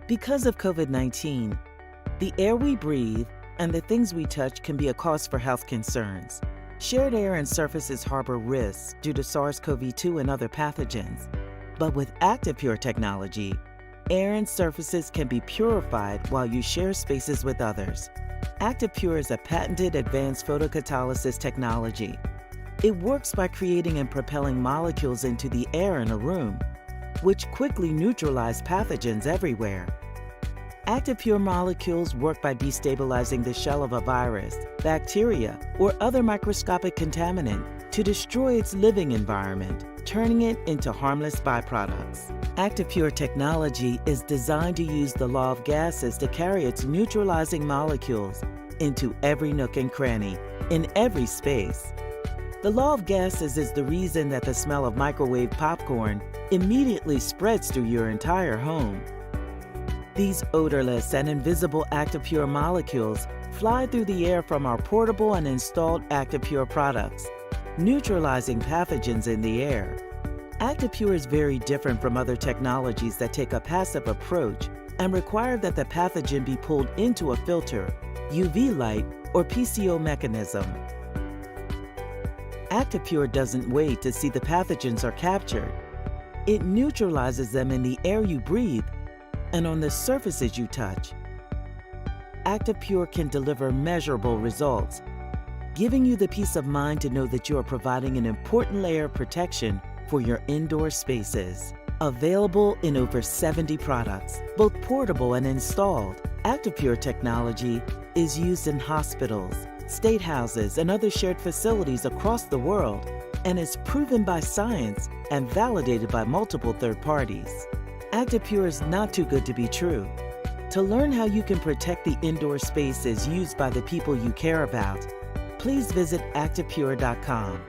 Because of COVID-19, the air we breathe and the things we touch can be a cause for health concerns. Shared air and surfaces harbor risks due to SARS-CoV-2 and other pathogens. But with ActivePure technology, air and surfaces can be purified while you share spaces with others. ActivePure is a patented advanced photocatalysis technology. It works by creating and propelling molecules into the air in a room, which quickly neutralize pathogens everywhere. ActivePure molecules work by destabilizing the shell of a virus, bacteria, or other microscopic contaminant to destroy its living environment, turning it into harmless byproducts. ActivePure technology is designed to use the law of gases to carry its neutralizing molecules into every nook and cranny, in every space. The law of gases is the reason that the smell of microwave popcorn immediately spreads through your entire home. These odorless and invisible ActivePure molecules fly through the air from our portable and installed ActivePure products, neutralizing pathogens in the air. ActivePure is very different from other technologies that take a passive approach and require that the pathogen be pulled into a filter, UV light, or PCO mechanism. ActivePure doesn't wait to see the pathogens are captured. It neutralizes them in the air you breathe and on the surfaces you touch. ActivePure can deliver measurable results, giving you the peace of mind to know that you are providing an important layer of protection for your indoor spaces. Available in over 70 products, both portable and installed, ActivePure technology is used in hospitals, state houses, and other shared facilities across the world, and is proven by science and validated by multiple third parties. ActivePure is not too good to be true. To learn how you can protect the indoor spaces used by the people you care about, please visit ActivePure.com.